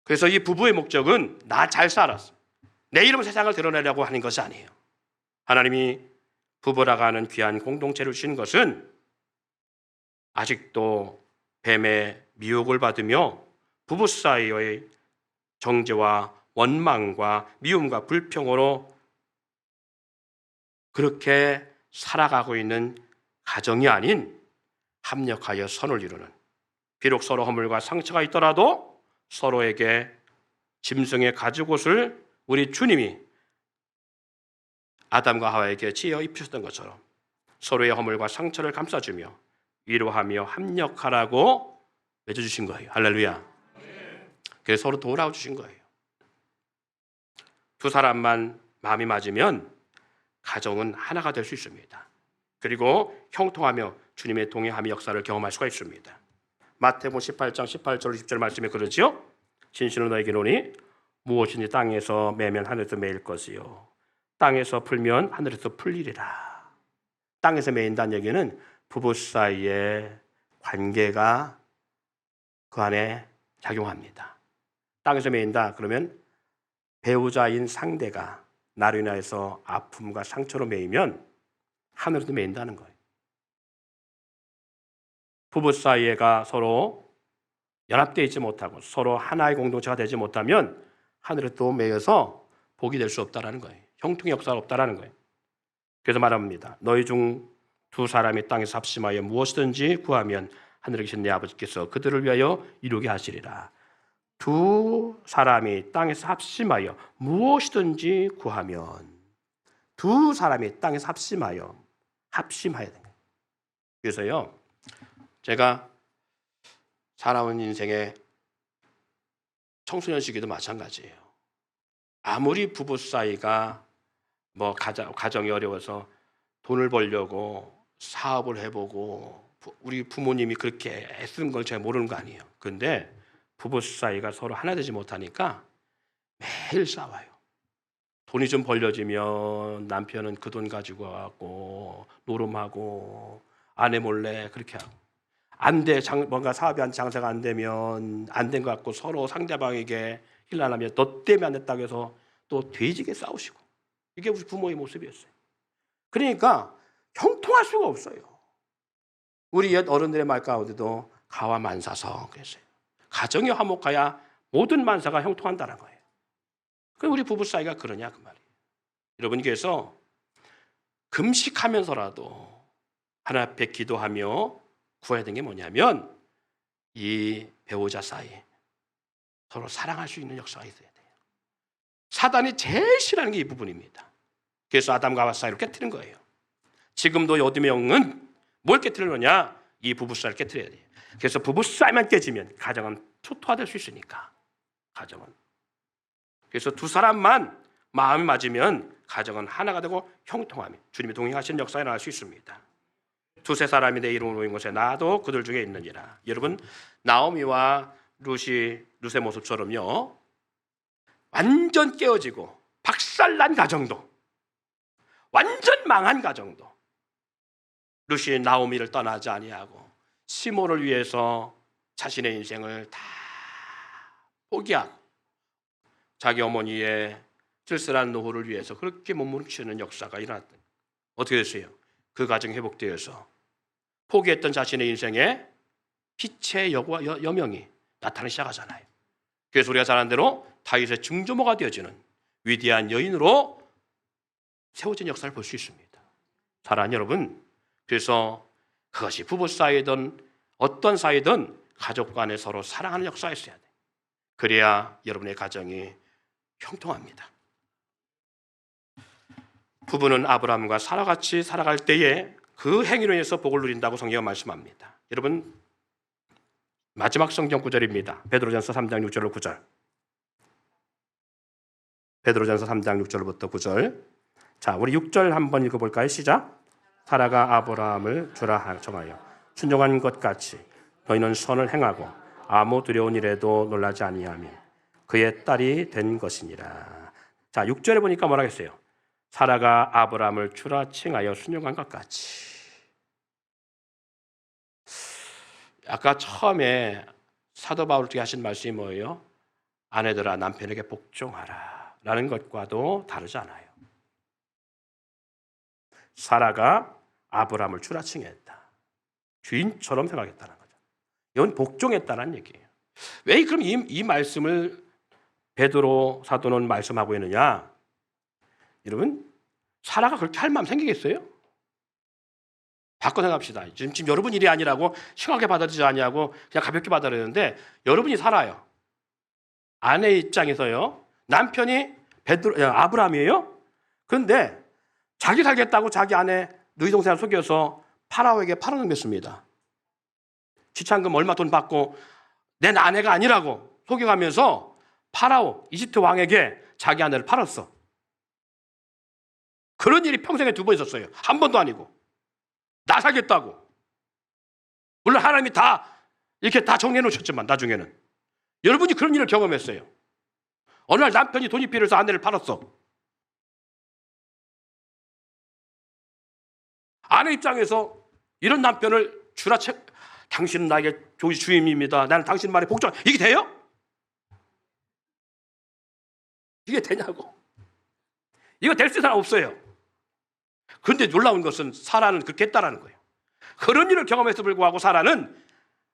Speaker 1: 그래서 이 부부의 목적은 나 잘 살았어, 내 이름으로 세상을 드러내려고 하는 것이 아니에요. 하나님이 부부라고 하는 귀한 공동체를 주신 것은 아직도 뱀의 미혹을 받으며 부부 사이의 정죄와 원망과 미움과 불평으로 그렇게 살아가고 있는 가정이 아닌 합력하여 선을 이루는, 비록 서로 허물과 상처가 있더라도 서로에게 짐승의 가죽옷을 우리 주님이 아담과 하와에게 지어 입히셨던 것처럼 서로의 허물과 상처를 감싸주며 위로하며 합력하라고 맺어주신 거예요. 할렐루야. 그래서 서로 도우라고 주신 거예요. 두 사람만 마음이 맞으면 가정은 하나가 될 수 있습니다. 그리고 형통하며 주님의 동행함의 역사를 경험할 수가 있습니다. 마태복음 18장 18절 20절 말씀에 그러지요. 진실로 너에게 이르노니 무엇이든지 땅에서 매면 하늘에서 매일 것이요 땅에서 풀면 하늘에서 풀리리라. 땅에서 매인다는 얘기는 부부 사이의 관계가 그 안에 작용합니다. 땅에서 매인다 그러면 배우자인 상대가 나로 인하여서 아픔과 상처로 매이면 하늘에도 매인다는 거예요. 부부 사이가 서로 연합되어 있지 못하고 서로 하나의 공동체가 되지 못하면 하늘에 또 매여서 복이 될 수 없다는 거예요. 형통의 역사가 없다는 거예요. 그래서 말합니다. 너희 중 두 사람이 땅에서 합심하여 무엇이든지 구하면 하늘에 계신 내 아버지께서 그들을 위하여 이루게 하시리라. 두 사람이 땅에서 합심하여 무엇이든지 구하면, 두 사람이 땅에서 합심해야 돼요. 그래서요, 제가 살아온 인생의 청소년 시기도 마찬가지예요. 아무리 부부 사이가 가정이 어려워서 돈을 벌려고 사업을 해보고 우리 부모님이 그렇게 애쓰는 걸 제가 모르는 거 아니에요. 그런데 부부 사이가 서로 하나 되지 못하니까 매일 싸워요. 돈이 좀 벌려지면 남편은 그 돈 가지고 와갖고 노름하고 아내 몰래 그렇게 하고, 안 돼, 뭔가 사업이 장사가 안 되면 안 된 것 같고 서로 상대방에게 힐난하며 너 때문에 안 됐다고 해서 또 돼지게 싸우시고, 이게 우리 부모의 모습이었어요. 그러니까 형통할 수가 없어요. 우리 옛 어른들의 말 가운데도 가와 만사성 그랬어요. 가정이 화목해야 모든 만사가 형통한다는 거예요. 그럼 우리 부부 사이가 그러냐 그 말이에요. 여러분, 그래서 금식하면서라도 하나님 앞에 기도하며 구해야 되는 게 뭐냐면 이 배우자 사이 서로 사랑할 수 있는 역사가 있어야 돼요. 사단이 제일 싫어하는 게 이 부분입니다. 그래서 아담과 하와 사이를 깨트린 거예요. 지금도 요즘의 영은 뭘 깨트리느냐? 이 부부 사이를 깨트려야 돼요. 그래서 부부 사이만 깨지면 가정은 초토화될 수 있으니까, 가정은. 그래서 두 사람만 마음이 맞으면 가정은 하나가 되고 형통하며 주님이 동행하시는 역사가 일어날 수 있습니다. 두세 사람이 내 이름으로 모인 곳에 나도 그들 중에 있느니라. 여러분, 나오미와 룻의 모습처럼요, 완전 깨어지고 박살난 가정도, 완전 망한 가정도 룻이 나오미를 떠나지 아니하고 시므를 위해서 자신의 인생을 다 포기하고 자기 어머니의 쓸쓸한 노후를 위해서 그렇게 몸부림치는 역사가 일어났다. 어떻게 됐어요? 그 가정이 회복되어서 포기했던 자신의 인생에 빛의 여명이 나타나기 시작하잖아요. 그래서 우리가 잘 아는 대로 다윗의 증조모가 되어지는 위대한 여인으로 세워진 역사를 볼 수 있습니다. 사랑하는 여러분, 그래서 그것이 부부 사이든 어떤 사이든 가족 간에 서로 사랑하는 역사가 있어야 돼요. 그래야 여러분의 가정이 형통합니다. 부부는 아브라함과 사라같이 살아갈 때에 그 행위로 인해서 복을 누린다고 성경은 말씀합니다. 여러분, 마지막 성경 구절입니다. 베드로전서 3장 6절로 9절. 베드로전서 3장 6절부터 9절. 자, 우리 6절 한번 읽어볼까요? 시작. 사라가 아브라함을 주라 정하여 순종한 것 같이 너희는 선을 행하고 아무 두려운 일에도 놀라지 아니하며 그의 딸이 된 것이니라. 자, 6절에 보니까 뭐라 했어요? 사라가 아브라함을 주라 칭하여 순종한 것 같이. 아까 처음에 사도 바울이 하신 말씀이 뭐예요? 아내들아 남편에게 복종하라 라는 것과도 다르지 않아요. 사라가 아브라함을 주라 칭했다. 주인처럼 생각했다는 거죠. 이건 복종했다는 얘기예요. 왜 그럼 이 말씀을 베드로 사도는 말씀하고 있느냐? 여러분, 사라가 그렇게 할 마음 생기겠어요? 바꿔 생각합시다. 지금 여러분 일이 아니라고 심하게 받아들이지 아니하고 그냥 가볍게 받아들이는데, 여러분이 살아요. 아내 입장에서요, 남편이 아브라함이에요. 그런데 자기 살겠다고 자기 아내 너희 동생을 속여서 파라오에게 팔아넘겼습니다. 지참금 얼마 돈 받고 내 아내가 아니라고 속여가면서 파라오 이집트 왕에게 자기 아내를 팔았어. 그런 일이 평생에 두 번 있었어요. 한 번도 아니고. 나 살겠다고. 물론 하나님이 다 이렇게 다 정리해 놓으셨지만 나중에는 여러분이 그런 일을 경험했어요. 어느 날 남편이 돈이 필요해서 아내를 팔았어. 아내 입장에서 이런 남편을 당신은 나에게 주임입니다. 나는 당신 말에 복종. 이게 돼요? 이게 되냐고. 이거 될 수 있는 사람 없어요. 그런데 놀라운 것은 사라는 그렇게 했다라는 거예요. 그런 일을 경험해서 불구하고 사라는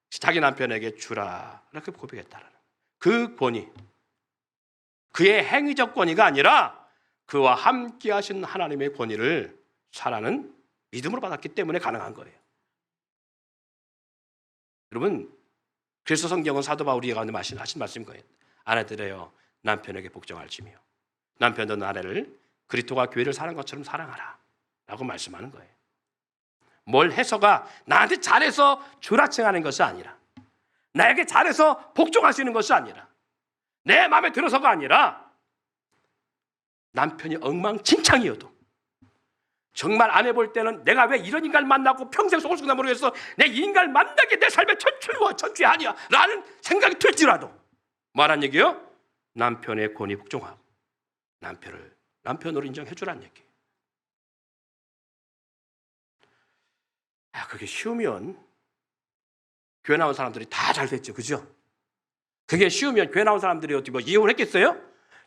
Speaker 1: 자기 남편에게 주라 이렇게 고백했다라는 그 권위, 그의 행위적 권위가 아니라 그와 함께 하신 하나님의 권위를 사라는 믿음으로 받았기 때문에 가능한 거예요. 여러분, 그래서 성경은 사도 바울이 가운데 하신 말씀인 거예요. 아내들이여 남편에게 복종할지며 남편도 아내를 그리스도가 교회를 사랑한 것처럼 사랑하라 라고 말씀하는 거예요. 뭘 해서가 나한테 잘해서 주라칭하는 것이 아니라, 나에게 잘해서 복종하시는 것이 아니라, 내 마음에 들어서가 아니라, 남편이 엉망진창이어도 정말 아내 볼 때는 내가 왜 이런 인간을 만나고 평생 속을 수나 모르겠어, 내 이 인간을 만나게 내 삶의 천추 아니야 라는 생각이 들지라도 말한 얘기요, 남편의 권위 복종하고 남편을 남편으로 인정해 주라는 얘기예요. 그게 쉬우면 교회 나온 사람들이 다 잘 됐죠, 그죠? 그게 쉬우면 교회 나온 사람들이 어떻게 뭐 이혼을 했겠어요?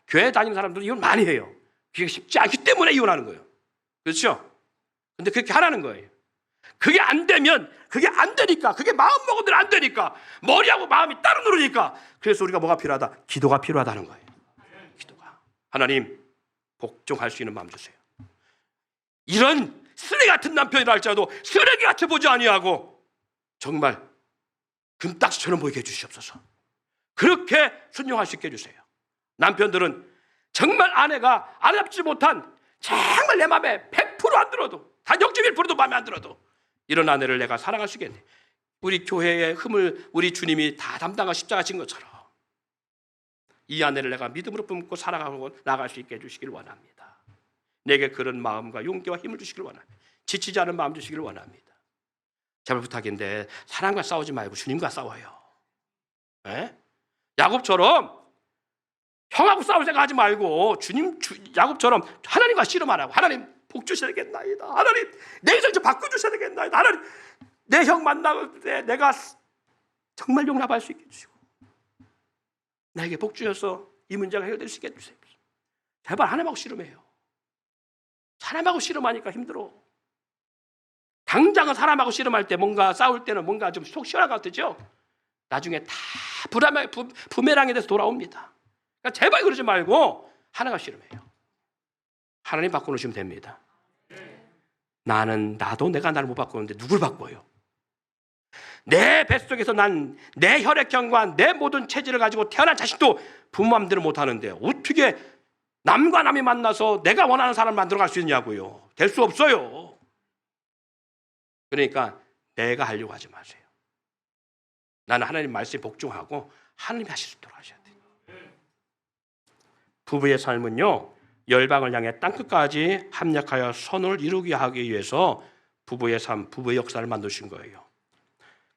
Speaker 1: 교회 다니는 사람들은 이혼 많이 해요. 그게 쉽지 않기 때문에 이혼하는 거예요. 그렇죠? 근데 그렇게 하라는 거예요. 그게 안 되면, 그게 안 되니까, 그게 마음 먹은 대로 안 되니까, 머리하고 마음이 따로 누르니까, 그래서 우리가 뭐가 필요하다? 기도가 필요하다는 거예요. 기도가. 하나님, 복종할 수 있는 마음 주세요. 이런 쓰레기 같은 남편이라 할지라도 쓰레기 같이 보지 아니하고 정말 금딱지처럼 보이게 해주시옵소서. 그렇게 순종할 수 있게 해주세요. 남편들은 정말 아내가 알아잡지 못한, 정말 내 마음에 100%안 들어도, 단 0.1%도 마음에 안 들어도 이런 아내를 내가 사랑할 수 있겠네. 우리 교회의 흠을 우리 주님이 다 담당하고 십자가신 것처럼 이 아내를 내가 믿음으로 품고 사랑하고 나갈 수 있게 해주시길 원합니다. 내게 그런 마음과 용기와 힘을 주시길 원합니다. 지치지 않은 마음 주시길 원합니다. 제발 부탁인데 사람과 싸우지 말고 주님과 싸워요. 에? 야곱처럼 형하고 싸울 생각 하지 말고 야곱처럼 하나님과 씨름하라고. 하나님 복 주셔야 되겠나이다. 하나님 내 인생 좀 바꿔주셔야 되겠나이다. 하나님 내 형 만날 때 내가 정말 용납할 수 있게 해주시고 나에게 복 주셔서 이 문제가 해결될 수 있게 해주세요. 제발 하나님하고 씨름해요. 사람하고 씨름하니까 힘들어. 당장은 사람하고 씨름할 때 뭔가 싸울 때는 뭔가 좀 속 시원할 것 같죠? 나중에 다 부메랑에 대해서 돌아옵니다. 그러니까 제발 그러지 말고 하나가 씨름해요. 하나님 바꿔놓으시면 됩니다. 나도 내가 나를 못 바꾸는데 누굴 바꿔요? 내 뱃속에서 난 내 혈액형과 내 모든 체질을 가지고 태어난 자식도 부모 마음대로 못하는데 어떻게 남과 남이 만나서 내가 원하는 사람을 만들어갈 수 있냐고요. 될 수 없어요. 그러니까 내가 하려고 하지 마세요. 나는 하나님 말씀에 복종하고 하나님이 하실 수 있도록 하셔야 돼요. 부부의 삶은요, 열방을 향해 땅끝까지 합력하여 선을 이루게 하기 위해서 부부의 삶, 부부의 역사를 만드신 거예요.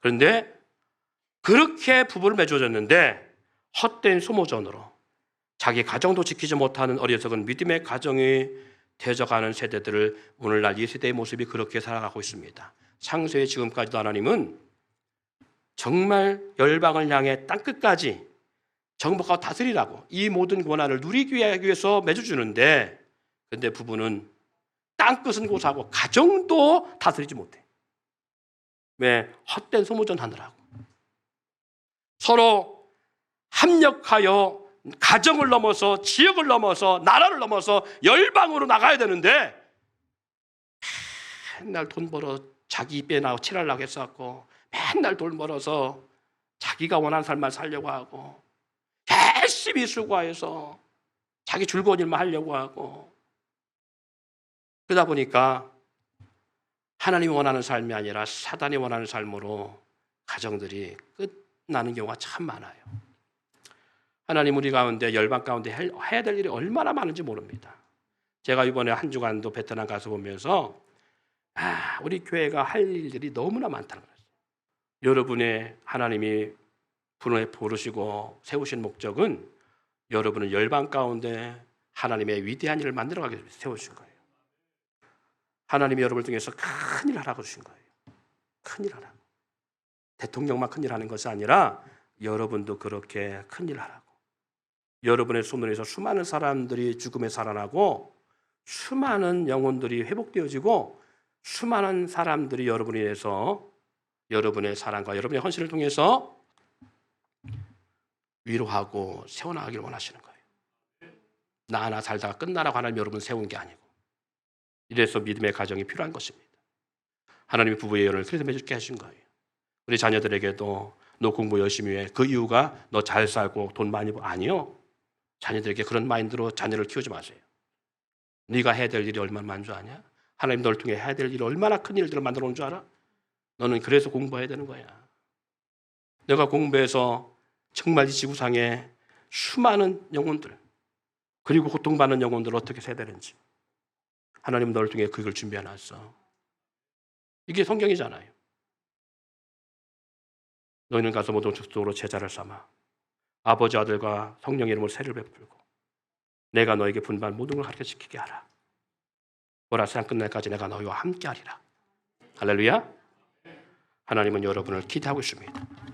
Speaker 1: 그런데 그렇게 부부를 맺어줬는데 헛된 소모전으로 자기 가정도 지키지 못하는 어리석은 믿음의 가정이 되어가는 세대들을 오늘날 이 세대의 모습이 그렇게 살아가고 있습니다. 창세의 지금까지도 하나님은 정말 열방을 향해 땅끝까지 정복하고 다스리라고 이 모든 권한을 누리기 위해서 맺어주는데, 근데 부부는 땅끝은 고사하고 가정도 다스리지 못해. 왜? 헛된 소모전 하느라고. 서로 합력하여 가정을 넘어서 지역을 넘어서 나라를 넘어서 열방으로 나가야 되는데 맨날 돈 벌어 자기 입에 나고 칠하려고 했었고, 맨날 돈 벌어서 자기가 원하는 삶만 살려고 하고, 열심히 수고해서 자기 즐거운 일만 하려고 하고, 그러다 보니까 하나님이 원하는 삶이 아니라 사단이 원하는 삶으로 가정들이 끝나는 경우가 참 많아요. 하나님 우리 가운데 열방 가운데 해야 될 일이 얼마나 많은지 모릅니다. 제가 이번에 한 주간도 베트남 가서 보면서 우리 교회가 할 일들이 너무나 많다는 거예요. 여러분의 하나님이 부르시고 세우신 목적은 여러분은 열방 가운데 하나님의 위대한 일을 만들어가기 위해서 세우신 거예요. 하나님이 여러분을 통해서 큰 일을 하라고 주신 거예요. 큰일 하라고. 대통령만 큰일 하는 것이 아니라 여러분도 그렇게 큰일 하라고. 여러분의 손으로 해서 수많은 사람들이 죽음에 살아나고 수많은 영혼들이 회복되어지고 수많은 사람들이 여러분에 의해서 여러분의 사랑과 여러분의 헌신을 통해서 위로하고 세워나가기를 원하시는 거예요. 나 하나 살다가 끝나라고 하나님 여러분 세운 게 아니고, 이래서 믿음의 가정이 필요한 것입니다. 하나님이 부부의 연을 그래서 맺게 하신 거예요. 우리 자녀들에게도 너 공부 열심히 해. 그 이유가 너 잘 살고 돈 많이 벌. 아니요. 자녀들에게 그런 마인드로 자녀를 키우지 마세요. 네가 해야 될 일이 얼마나 많은 줄 아냐? 하나님 너를 통해 해야 될 일이 얼마나 큰 일들을 만들어 온 줄 알아? 너는 그래서 공부해야 되는 거야. 내가 공부해서 정말 이 지구상에 수많은 영혼들, 그리고 고통받는 영혼들을 어떻게 세야 되는지 하나님 너를 통해 그걸 준비해놨어. 이게 성경이잖아요. 너희는 가서 모든 족속으로 제자를 삼아 아버지, 아들과 성령의 이름으로 세를 베풀고 내가 너에게 분반 모든 걸 가르쳐 지키게 하라. 보라, 세상 끝날까지 내가 너희와 함께 하리라. 할렐루야. 하나님은 여러분을 기대하고 있습니다.